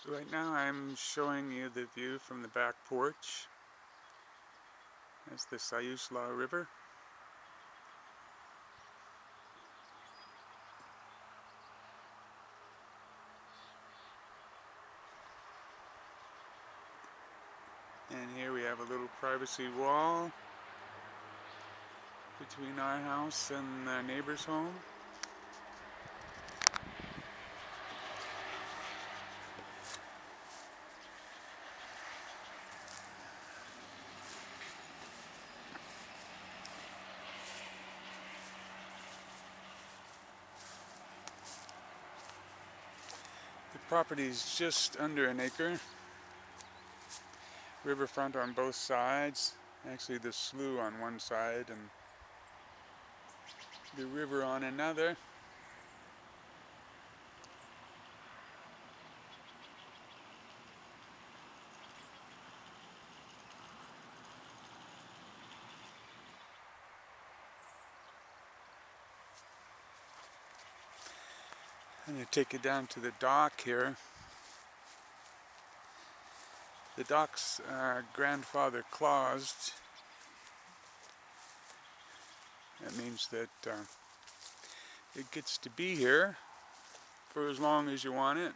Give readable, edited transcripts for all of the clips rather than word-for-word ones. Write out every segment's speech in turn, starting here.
Right now I'm showing you the view from the back porch. That's the Siuslaw River. And here we have a little privacy wall between our house and the neighbor's home. The property is just under an acre. Riverfront on both sides. Actually the slough on one side and the river on another. I'm going to take you down to the dock here. The dock's grandfather claused. That means that it gets to be here for as long as you want it.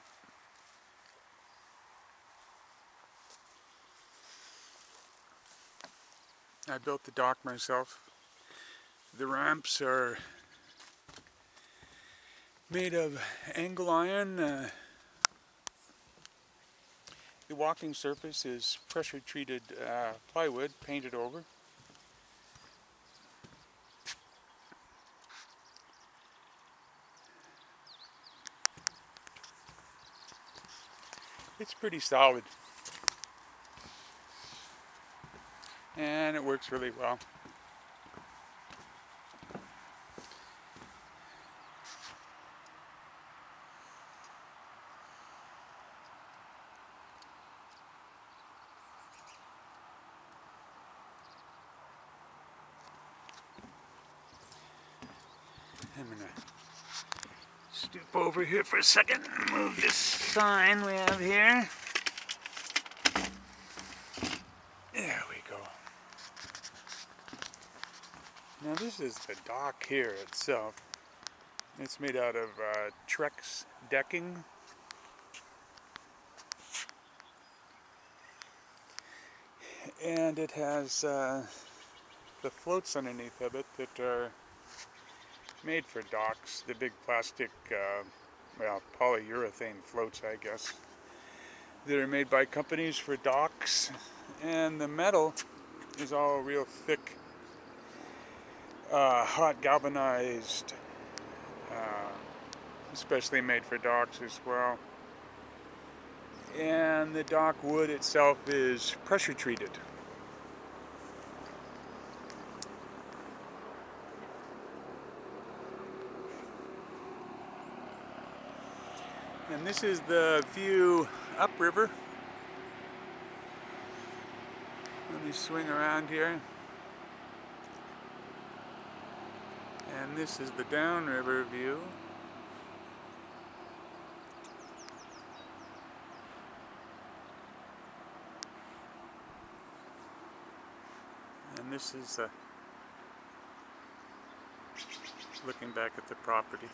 I built the dock myself. The ramps are made of angle iron. The walking surface is pressure treated plywood painted over. It's pretty solid and it works really well. I'm gonna step over here for a second and move this sign we have here. There we go. Now this is the dock here itself. It's made out of Trex decking. And it has the floats underneath of it that are made for docks. The big plastic, well, polyurethane floats, I guess, that are made by companies for docks. And the metal is all real thick, hot galvanized, especially made for docks as well. And the dock wood itself is pressure treated. And this is the view upriver. Let me swing around here. And this is the downriver view. And this is looking back at the property.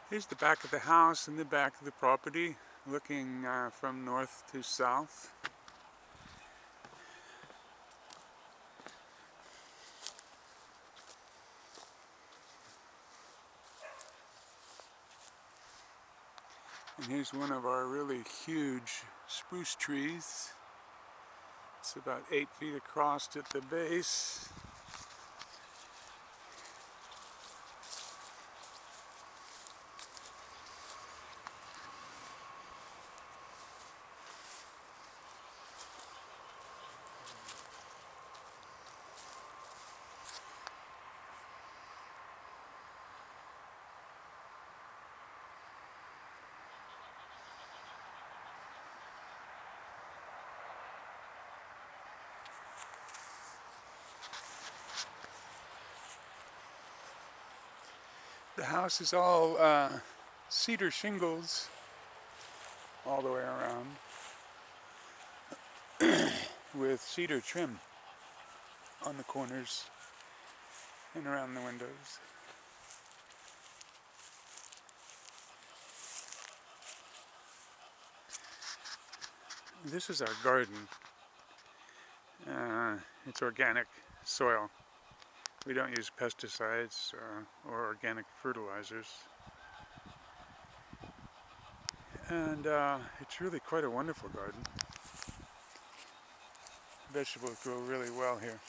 Here's the back of the house and the back of the property, looking from north to south. And here's one of our really huge spruce trees. It's about 8 feet across at the base. The house is all cedar shingles all the way around with cedar trim on the corners and around the windows. This is our garden. It's organic soil. We don't use pesticides or organic fertilizers. And it's really quite a wonderful garden. Vegetables grow really well here.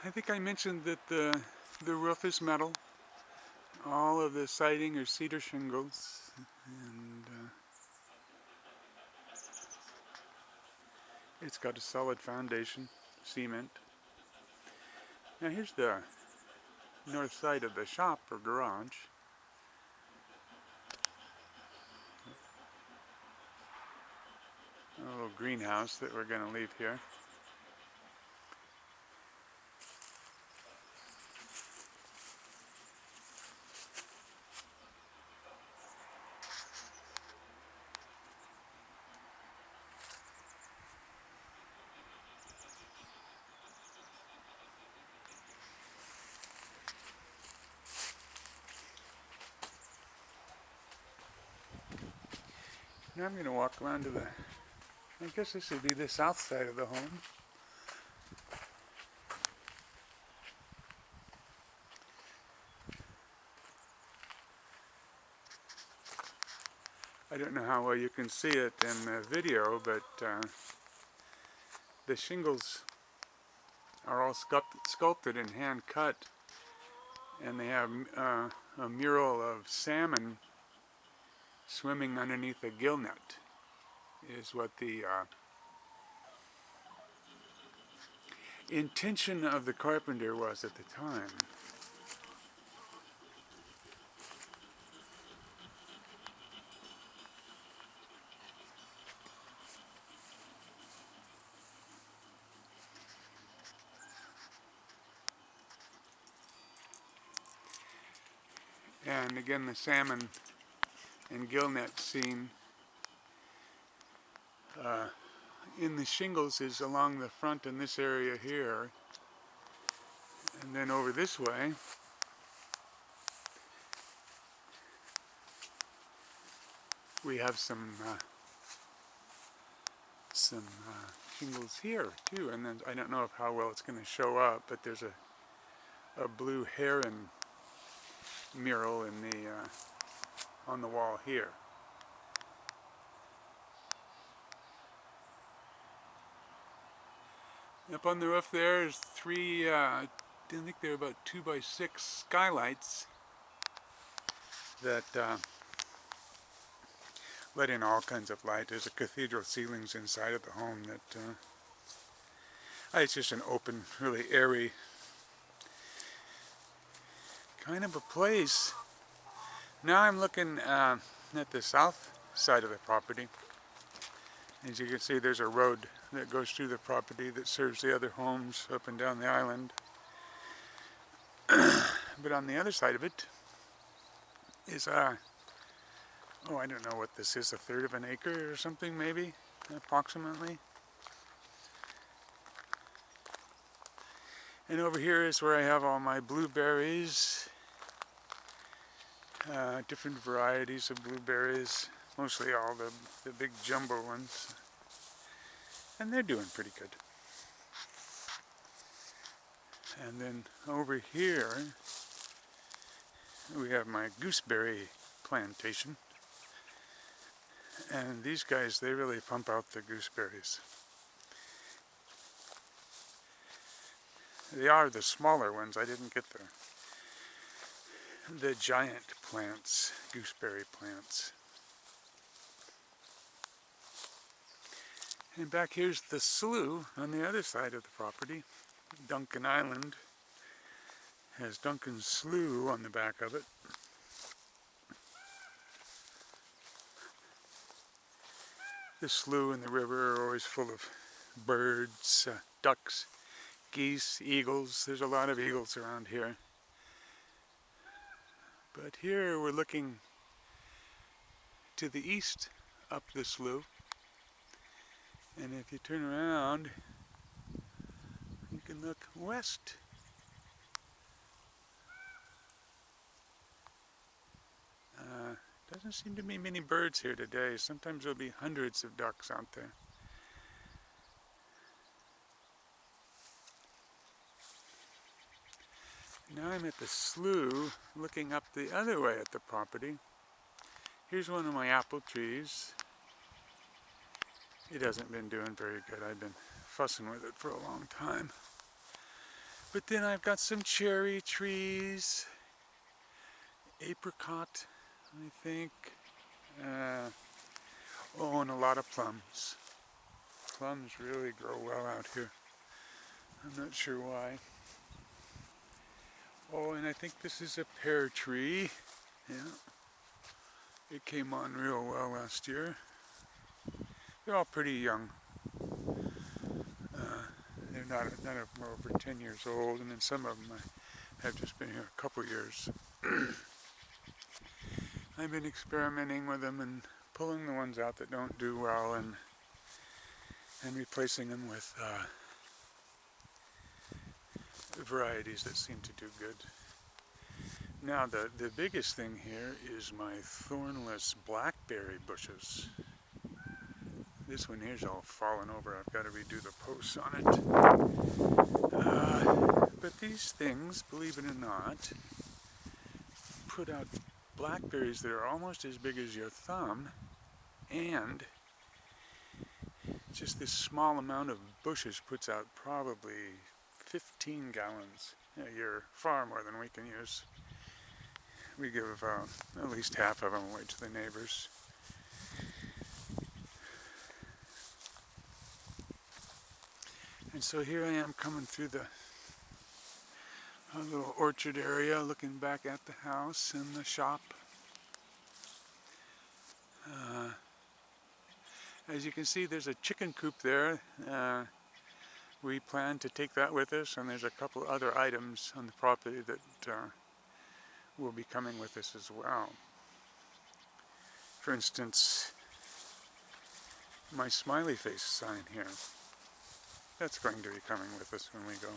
I think I mentioned that the roof is metal. All of the siding are cedar shingles, and it's got a solid foundation, cement. Now here's the north side of the shop or garage. A little greenhouse that we're going to leave here. Now I'm going to walk around to the, I guess this would be the south side of the home. I don't know how well you can see it in the video, but the shingles are all sculpted and hand cut, and they have a mural of salmon swimming underneath a gill net is what the intention of the carpenter was at the time. And again, the salmon and gill net scene in the shingles is along the front in this area here, and then over this way we have some shingles here too, and then I don't know how well it's going to show up, but there's a blue heron mural in the on the wall here. Up on the roof there is three, I think they're about 2x6 skylights that let in all kinds of light. There's a cathedral ceilings inside of the home that it's just an open, really airy kind of a place. Now I'm looking at the south side of the property. As you can see, there's a road that goes through the property that serves the other homes up and down the island. But on the other side of it is oh, I don't know what this is, 1/3 of an acre or something, maybe, approximately. And over here is where I have all my blueberries, different varieties of blueberries, mostly all the big jumbo ones, and they're doing pretty good. And then over here we have my gooseberry plantation, And these guys, they really pump out the gooseberries. They are the smaller ones. I didn't get the giant plants, gooseberry plants. And back here's the slough on the other side of the property. Duncan Island has Duncan Slough on the back of it. The slough and the river are always full of birds, ducks, geese, eagles. There's a lot of eagles around here. But here we're looking to the east up the slough. And if you turn around, you can look west. Doesn't seem to be many birds here today. Sometimes there'll be hundreds of ducks out there. Now I'm at the slough, looking up the other way at the property. Here's one of my apple trees. It hasn't been doing very good. I've been fussing with it for a long time. But then I've got some cherry trees, apricot, I think. Oh, and a lot of plums. Plums really grow well out here. I'm not sure why. Oh, and I think this is a pear tree. Yeah. It came on real well last year. They're all pretty young. They're none of them are over 10 years old, and then some of them have just been here a couple years. I've been experimenting with them and pulling the ones out that don't do well and replacing them with varieties that seem to do good. Now the biggest thing here is my thornless blackberry bushes. This one here's all fallen over. I've got to redo the posts on it. But these things, believe it or not, put out blackberries that are almost as big as your thumb, and just this small amount of bushes puts out probably 15 gallons a year, far more than we can use. We give at least half of them away to the neighbors. And so here I am coming through the little orchard area, looking back at the house and the shop. As you can see, there's a chicken coop there. We plan to take that with us, and there's a couple other items on the property that will be coming with us as well. For instance, my smiley face sign here. That's going to be coming with us when we go.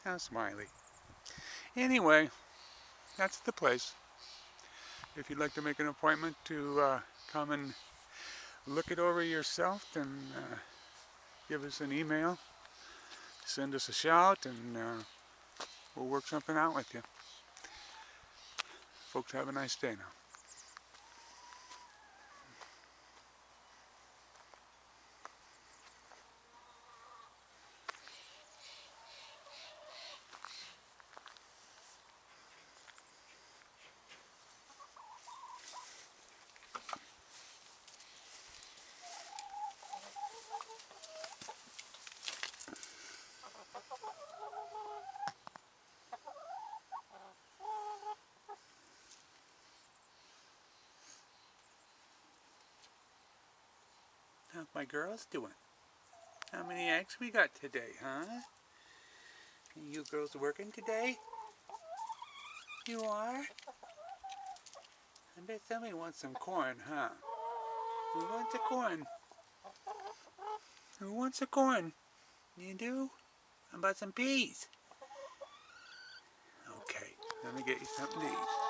How smiley. Anyway, that's the place. If you'd like to make an appointment to come and look it over yourself, then give us an email, send us a shout, and we'll work something out with you. Folks, have a nice day now. How's my girls doing? How many eggs we got today, huh? You girls working today? You are? I bet somebody wants some corn, huh? Who wants a corn? Who wants a corn? You do? How about some peas? Okay, let me get you something to eat.